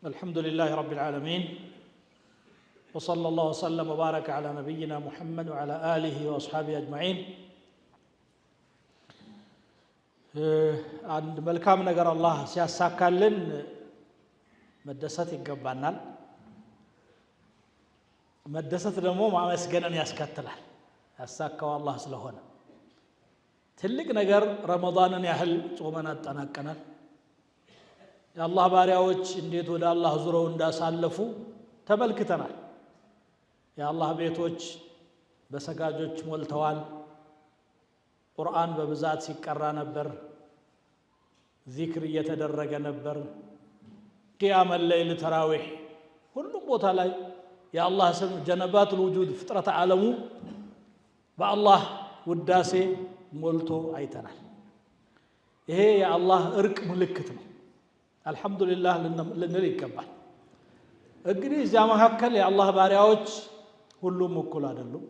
الحمد لله رب العالمين وصلى الله وسلم وبارك على نبينا محمد وعلى آله وأصحابه أجمعين عند ملكام نجر الله سياساكالن مدسات يقبانال مدسات دمو ما مسجنن ياسكتلال ياساكاو الله سلهونه ትልቅ ነገር ረመዳንን ያህል ጾመን አጠናቀናል የአላህ ባሪያዎች እንዴት ወደ አላህ ዙረው እንዳሳለፉ ተመልክተናል የአላህ ቤቶች በሰጋጆች ሞልተዋል ቁርአን በብዛት ሲቀራ ነበር ዚክር እየተደረገ ነበር ቂያም الليل ተራዊህ ሁሉም ቦታ ላይ የአላህ ስም ጀነባቱል ውጁድ ፍጥረት ዓለሙ በአላህ ውዳሴ ሞልቶ አይተናል ይሄ የአላህ እርቅ ምልክት ነው አልহামዱሊላህ ልንል ይገባል እንግዲህ እዚያ መካከል የአላህ ባሪያዎች ሁሉም እኩል አይደሉም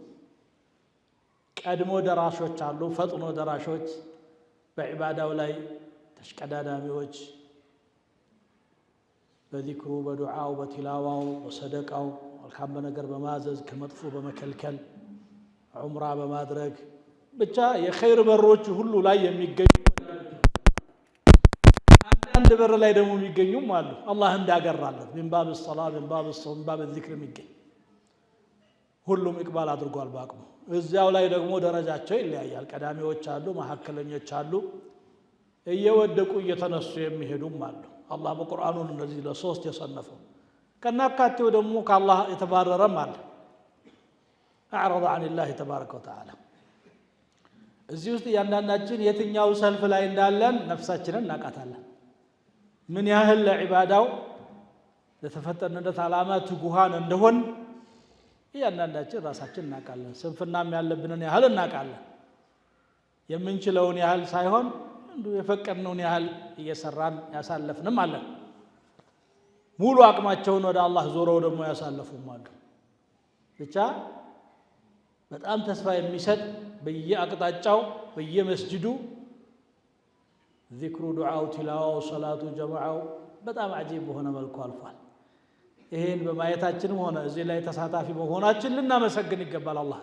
ቀድሞ ደራሾች አሉ ፈጥኖ ደራሾች በዒባዳው ላይ ተሽቀዳዳሚዎች በዚክሩ በዱዓው በቲላዋው በሰደቃው መልካም ነገር በማዘዝ ከመጥፎ በመከልከል ዑምራ በማድረግ ብቻ የኸይር በሮች ሁሉ ላይ የሚገኙ አንድ በር ላይ ደግሞ የሚገኙም አሉ አላህ እንዳገራለት من باب الصلاه من باب الصوم من باب الذكر የሚገኝ ሁሉም ኢቅባል አድርጓል ባቅሙ እዚያው ላይ ደግሞ ደረጃቸው ይለያያል ቀዳሚዎች አሉ መሐከለኞች አሉ እየወደቁ እየተነሱ የሚሄዱም አሉ አላህ በቁርአኑ እንደዚህ ለሶስት የሰነፈው ከናካቴው ደግሞ ከአላህ የተባረረም አለ اعرض عن الله تبارك وتعالى እዚህ ውስጥ ያንዳንዳችን የትኛው ሰልፍ ላይ እንዳለን ነፍሳችንን እናቃታለን ምን ያህል ለዒባዳው ለተፈጠረለት ዓላማ ትጉሃን እንደሆን ያንዳንዳችን ራሳችን እናቃለን ስንፍናም ያለብንን ያህል እናቃለን የምንችለውን ያህል ሳይሆን እንዱ የፈቀድነውን ያህል እየሰራን ያሳለፍንም አለን ሙሉ አቅማቸውን ወደ አላህ ዞረው ደግሞ ያሳለፉም አሉ ብቻ በጣም ተስፋ የሚሰጥ በየአቅጣጫው በየመስጂዱ ዚክሩ ዱዓው ቲላዋው ሰላቱ ጀማዓው በጣም አጂብ በሆነ መልኩ አልፏል ይሄን በማየታችንም ሆነ እዚህ ላይ ተሳታፊ በመሆናችን ልናመሰግን ይገባል አላህ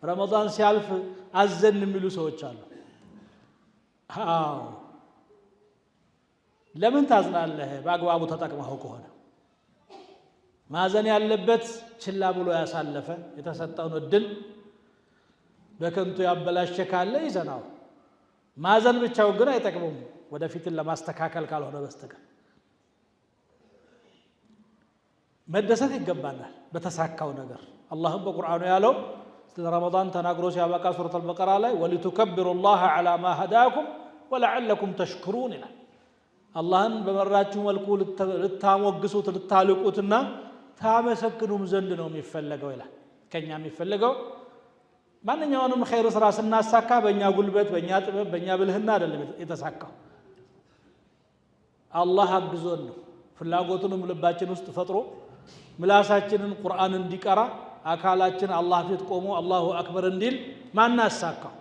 ረመዳን ሲያልፍ አዘን የሚሉ ሰዎች አሉ አዎ ለምን ታዝናለህ በአግባቡ ተጠቅመው ከሆነ ማዘን ያለበት ችላ ብሎ ያሳለፈ የተሰጠውን እድል በከንቱ ያበላሸ ካለ ይዘናው ማዘን ብቻው ግን አይጠቅምም ወደፊትን ለማስተካከል ካልሆነ በስተቀር መደሰት ይገባናል በተሳካው ነገር አላህም በቁርአኑ ያለው ስለ ረመዳን ተናግሮ ሲያበቃ ሱረቱ አልበቀራ ላይ ወሊቱከብሩላህ ዐላ ማ ሀዳኩም ወለዐለኩም ተሽኩሩን ይላል አላህን በመራችሁ መልኩ ልታሞግሱት ልታልቁትና ታመሰግኑም ዘንድ ነው የሚፈልገው ይላል ከኛ የሚፈልገው ማንኛውንም ኸይር ስራ ስናሳካ በእኛ ጉልበት በእኛ ጥበብ በእኛ ብልህና አይደለም የተሳካው አላህ አግዞን ነው ፍላጎቱንም ልባችን ውስጥ ፈጥሮ ምላሳችንን ቁርአን እንዲቀራ አካላችን አላህ ፊት ቆሞ አላሁ አክበር እንዲል ማን አሳካው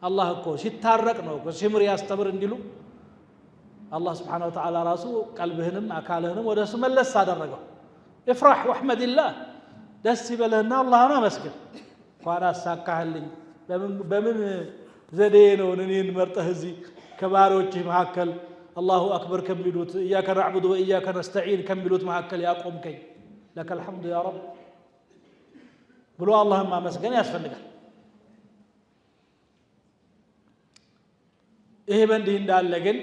አላህ እኮ ሲታረቅ ነው ሲምር ያስተምር እንዲሉ አላህ Subhanahu Wa Ta'ala ራሱ ቀልብህንም አካልህንም ወደ እሱ መለስ አደረገው افرح واحمد الله ደስ ይበለህና አላህን አመስግን ቋራ አሳካህልኝ በምን ዘዴ ነው እኔን መርጠህ እዚህ ከባሮች መካከል አላሁ አክበር ከሚሉት ኢያከ ነዕቡዱ ወኢያከ ነስተዒን ከሚሉት መካከል ያቆምከኝ ለከ الحمد يا رب ብሎ አላህን ማመስገን ያስፈልጋል ይሄ በእንዲህ እንዳለ ግን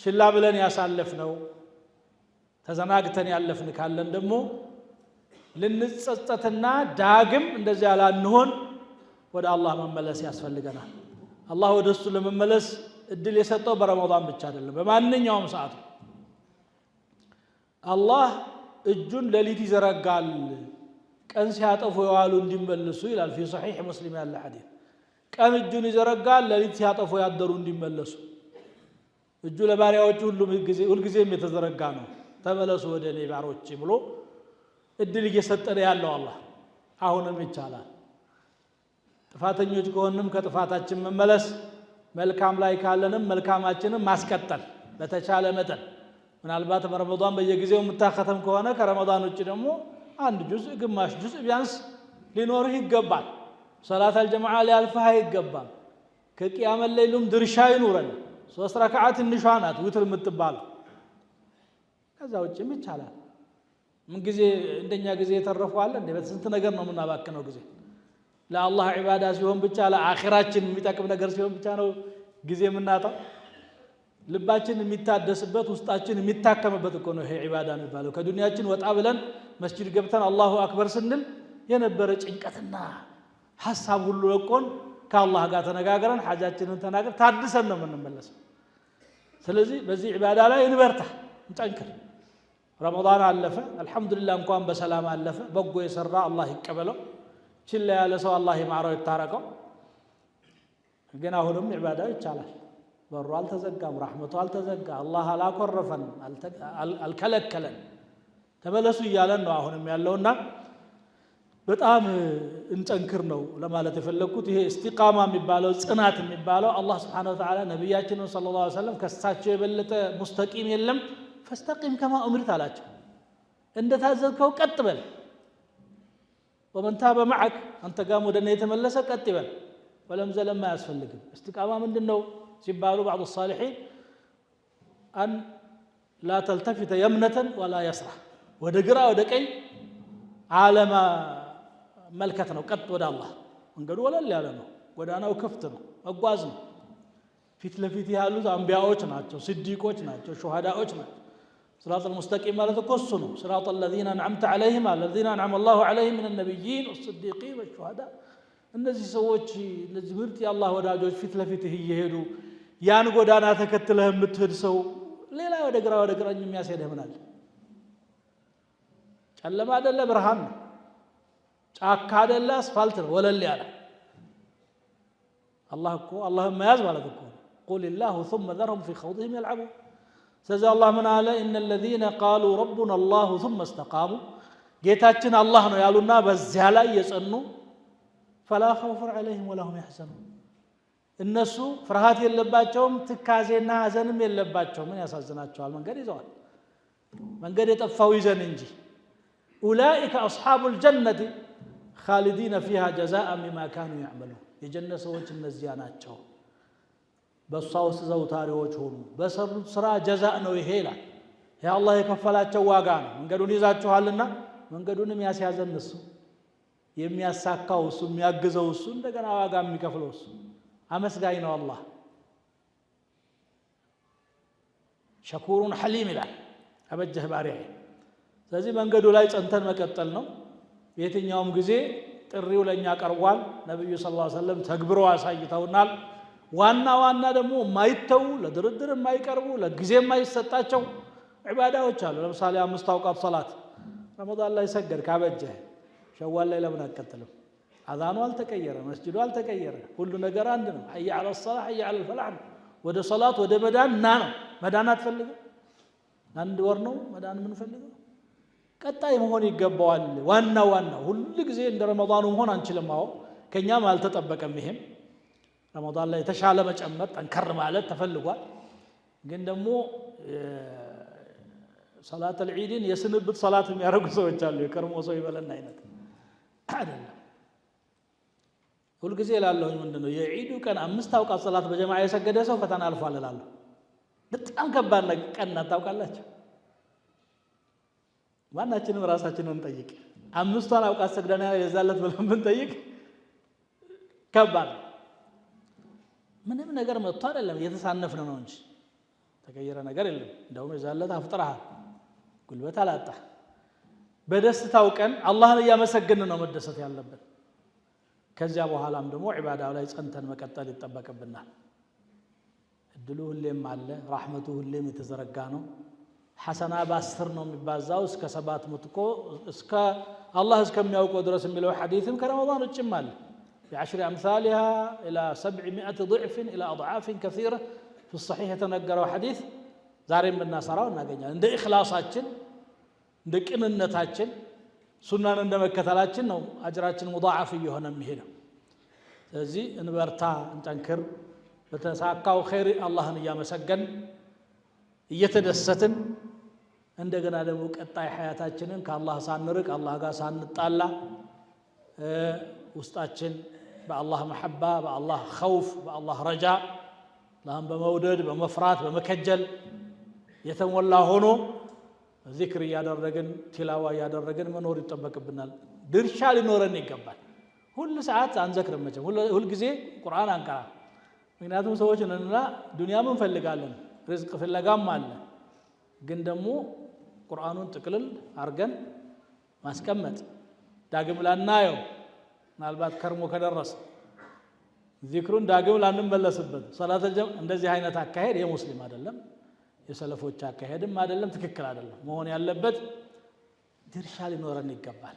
ችላ ብለን ያሳለፍነው ተዘናግተን ያለፍን ካለን ደግሞ ልንጸጸትና ዳግም እንደዚህ ያላንሆን ወደ አላህ መመለስ ያስፈልገናል አላህ ወደሱ ለመመለስ እድል የሰጠው በረመዳን ብቻ አይደለም በማንኛውም ሰዓት አላህ እጁን ለሊት ይዘረጋል ቀን ሲያጠፉ የዋሉ እንዲመለሱ ይላል في صحيح مسلم ያለ ሐዲስ ቀን እጁን ይዘረጋል ለሊት ሲያጠፉ ያደሩ እንዲመለሱ እጁ ለባሪያዎቹ ሁልጊዜም የተዘረጋ ነው ተመለሱ ወደ እኔ ባሮቼ ብሎ እድል እየሰጠነ ያለው አላህ አሁንም ይቻላል ጥፋተኞች ከሆነም ከጥፋታችን መመለስ መልካም ላይ ካለንም መልካማችንን ማስቀጠል በተቻለ መጠን ምናልባት በረመዳን በየጊዜው የምታከተም ከሆነ ከረመዳን ውጭ ደግሞ አንድ ጁዝ ግማሽ ጁዝ ቢያንስ ሊኖርህ ይገባል። ሰላት አልጀማዓ ሊያልፍህ አይገባም። ከቂያመ ለይሉም ድርሻ ይኑረን። 3 ረክዓት ትንሿ ናት ዊትር የምትባለው። ከዛ ውጭም ይቻላል። ምን ጊዜ እንደኛ ጊዜ የተረፈዋል እንዴ? በስንት ነገር ነው የምናባክነው ጊዜ። ለአላህ ዒባዳ ሲሆን ብቻ ለአኺራችን የሚጠቅም ነገር ሲሆን ብቻ ነው ጊዜ የምናጣው። ልባችን የሚታደስበት ውስጣችን የሚታከምበት እኮ ነው ይሄ ዒባዳ የሚባለው። ከዱንያችን ወጣ ብለን መስጂድ ገብተን አላሁ አክበር ስንል የነበረ ጭንቀትና ሐሳብ ሁሉ ለቆን ከአላህ ጋር ተነጋግረን ሐጃችንን ተናገር ታድሰን ነው የምንመለሰው። ስለዚህ በዚህ ዒባዳ ላይ እንበርታ፣ እንጠንክር። ረመዳን አለፈ፣ አልሐምዱሊላህ እንኳን በሰላም አለፈ። በጎ የሰራ አላህ ይቀበለው፣ ችላ ያለ ሰው አላህ ይማረው ይታረቀው። ግን አሁንም ዒባዳው ይቻላል። በሩ አልተዘጋም፣ ረሕመቱ አልተዘጋ፣ አላህ አላኮረፈን፣ አልከለከለን። ተመለሱ እያለን ነው አሁንም ያለውና በጣም እንጠንክር ነው ለማለት የፈለግኩት። ይሄ እስቲቃማ የሚባለው ጽናት የሚባለው አላህ ስብሓነሁ ወተዓላ ነቢያችንን ሰለላሁ ዐለይሂ ወሰለም ከሳቸው የበለጠ ሙስተቂም የለም። ፈስተቂም ከማ ኡምርት አላቸው። እንደታዘዝከው ቀጥ በል። ወመን ታበ መዐክ አንተ ጋርም ወደ እኔ የተመለሰ ቀጥ ይበል። ወለም ዘለም አያስፈልግም። እስቲቃማ ምንድን ነው ሲባሉ ባዕዱ ሳሊሒን አን ላ ተልተፊተ የምነተን ወላ የስራ፣ ወደ ግራ ወደ ቀኝ ዓለማ መልከት ነው። ቀጥ ወደ አላህ መንገዱ ወለል ያለ ነው። ጎዳናው ክፍት ነው፣ መጓዝ ነው። ፊት ለፊት ያሉት አንቢያዎች ናቸው፣ ስዲቆች ናቸው፣ ሹሃዳዎች ናቸው። صراط المستقيم ማለት እኮ እሱ ነው። صراط الذين أنعمت عليهم الذين أنعم الله عليهم من النبيين والصديقين والشهداء። እነዚህ ሰዎች እነዚህ ምርጥ የአላህ ወዳጆች ፊት ለፊትህ እየሄዱ ያን ጎዳና ተከትለህ የምትሄድ ሰው ሌላ ወደ ግራ ወደ ቀኝ የሚያስሄድህ ምን አለ? ጨለማ አይደለ ብርሃን ነው። ጫካ አይደለ አስፋልት ነው ወለል ያለ። አላህ እኮ አላህን መያዝ ማለት እኮ ቁል ላሁ ثم ذرهم في خوضهم يلعبون። ስለዚህ አላህ ምን አለ? ኢነ الذين قالوا ربنا الله ثم استقاموا ጌታችን አላህ ነው ያሉና በዚያ ላይ የጸኑ فلا خوف عليهم ولا هم يحزنون እነሱ ፍርሃት የለባቸውም፣ ትካዜና ሐዘንም የለባቸውም። ምን ያሳዝናቸዋል? መንገድ ይዘዋል። መንገድ የጠፋው ይዘን እንጂ أولئك أصحاب الجنة خالدين فيها جزاء بما كانوا يعملون። የጀነት ሰዎች እነዚያ ናቸው። በሷ ውስጥ ዘውታሪዎች ሆኑ፣ በሰሩት ስራ ጀዛእ ነው ይሄ ይላል። ያ አላህ የከፈላቸው ዋጋ ነው። መንገዱን ይዛችኋልና መንገዱንም ያስያዘን እሱ፣ የሚያሳካው እሱ፣ የሚያግዘው እሱ፣ እንደገና ዋጋ የሚከፍለው እሱ። አመስጋኝ ነው አላህ። ሸኩሩን ሐሊም ይላል አበጀህ ባሪያ። ስለዚህ መንገዱ ላይ ጸንተን መቀጠል ነው። የትኛውም ጊዜ ጥሪው ለኛ ቀርቧል። ነብዩ ሰለላሁ ዐለይሂ ወሰለም ተግብረው አሳይተውናል። ዋና ዋና ደግሞ የማይተው ለድርድር የማይቀርቡ ለጊዜ የማይሰጣቸው ዒባዳዎች አሉ። ለምሳሌ 5 አውቃት ሰላት ረመዳን ላይ ሰገድ ካበጀህ ሸዋል ላይ ለምን አትቀጥልም? አዛኑ አልተቀየረ፣ መስጂዱ አልተቀየረ፣ ሁሉ ነገር አንድ ነው። ሐይ ዐለ ሰላህ ሐይ ዐለ ፈላህ ነው። ወደ ሶላት ወደ መዳን ና ነው። መዳን አትፈልግም? አንድ ወር ነው መዳን የምንፈልገው። ቀጣይ መሆን ይገባዋል። ዋና ሁሉ ጊዜ እንደ ረመዳኑ መሆን አንችልም። አዎ ከኛም አልተጠበቀም። ይሄም ረመዳን ላይ የተሻለ መጨመር ጠንከር ማለት ተፈልጓል። ግን ደግሞ ሰላት አልዒድን የስንብት ሰላት የሚያደርጉ ሰዎች አሉ። የከርሞ ሰው ይበለን አይነት አይደለም። ሁል ጊዜ እላለሁኝ ምንድነው የዒዱ ቀን 5 አውቃት ሰላት በጀማዓ የሰገደ ሰው ፈተና አልፏል እላለሁ። በጣም ከባድ ቀን ታውቃላችሁ። ማናችንም ራሳችንን እንጠይቅ። 5ቷን አውቃት ሰግደና የዛለት ብለን ብንጠይቅ ከባድ። ምንም ነገር መጥቶ አይደለም እየተሳነፍን ነው እንጂ ተቀየረ ነገር የለም። እንደውም የዛለት አፍጥረሃል፣ ጉልበት አላጣ። በደስታው ቀን አላህን እያመሰገንን ነው መደሰት ያለብን። ከዚያ በኋላም ደግሞ ዒባዳው ላይ ጸንተን መቀጠል ይጠበቅብናል። እድሉ ሁሌም አለ፣ ረሕመቱ ሁሌም የተዘረጋ ነው። ሐሰና በ10 ነው የሚባዛው እስከ 700 እኮ እስከ አላህ እስከሚያውቀው ድረስ የሚለው ሐዲስም ከረመዳን ውጭም አለ። ب10 أمثالها إلى 700 ضعف إلى أضعاف كثيرة في الصحيح የተነገረው ሐዲስ ዛሬም ብናሰራው እናገኛለን። እንደ ኢኽላሳችን እንደ ቅንነታችን ሱናን እንደመከተላችን ነው አጅራችን ሙዳዓፍ እየሆነ የሚሄደው። ስለዚህ እንበርታ፣ እንጠንክር። በተሳካው ኸይር አላህን እያመሰገን እየተደሰትን እንደገና ደግሞ ቀጣይ ሐያታችንን ከአላህ ሳንርቅ አላህ ጋር ሳንጣላ ውስጣችን በአላህ መሐባ በአላህ ኸውፍ በአላህ ረጃ አላህን በመውደድ በመፍራት በመከጀል የተሞላ ሆኖ ዚክር እያደረግን ቲላዋ እያደረግን መኖር ይጠበቅብናል። ድርሻ ሊኖረን ይገባል። ሁሉ ሰዓት አንዘክርም መቼም ሁል ጊዜ ቁርአን አንቀራ። ምክንያቱም ሰዎች ነንና ዱንያም እንፈልጋለን ርዝቅ ፍለጋም አለ። ግን ደግሞ ቁርአኑን ጥቅልል አርገን ማስቀመጥ ዳግም ላናየው ምናልባት ከርሞ ከደረሰ ዚክሩን ዳግም ላንመለስበት ሰላተ ጀምዕ እንደዚህ አይነት አካሄድ የሙስሊም አይደለም፣ የሰለፎች አካሄድም አይደለም፣ ትክክል አይደለም። መሆን ያለበት ድርሻ ሊኖረን ይገባል።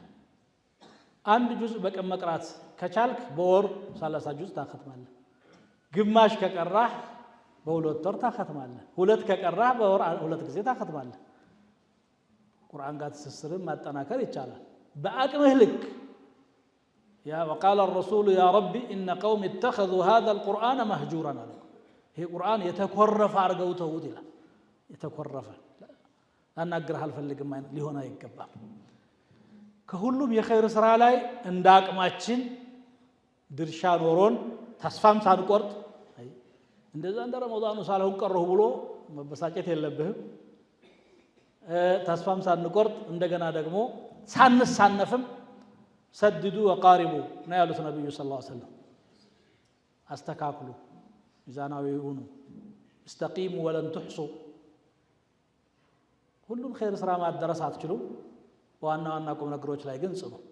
አንድ ጁዝ በቀን መቅራት ከቻልክ በወር 30 ጁዝ ታختማለህ። ግማሽ ከቀራህ በሁለት ወር ታختማለህ። ሁለት ከቀራህ በወር ሁለት ጊዜ ታختማለህ። ቁርአን ጋር ትስስርን ማጠናከር ይቻላል በአቅምህ ልክ። وقال الرسول يا ربي إن قوم اتخذوا هذا القرآن مهجورا عليكم. هي قرآن يتكرف አርገው ተውት ይላል። የተኮረፈ አናግረህ አልፈልግም አይነት ሊሆን አይገባም። ከሁሉም የኸይር ስራ ላይ እንደ አቅማችን ድርሻ ኖሮን ተስፋም ሳንቆርጥ እንደዛ እንደ ረመዳኑ ሳልሆን ቀረሁ ብሎ መበሳጨት የለብህም። ተስፋም ሳንቆርጥ እንደገና ደግሞ ሳንሳነፍም ሰድዱ ወቃሪቡ ነው ያሉት ነብዩ ሰለላሁ ዐለይሂ ወሰለም። አስተካክሉ፣ ሚዛናዊ ሁኑ፣ استقيሙ ወለን ትሕሱ። ሁሉም ኸይር ስራ ማደረስ አትችሉም። ዋና ዋና ቁም ነገሮች ላይ ግን ጽኑ።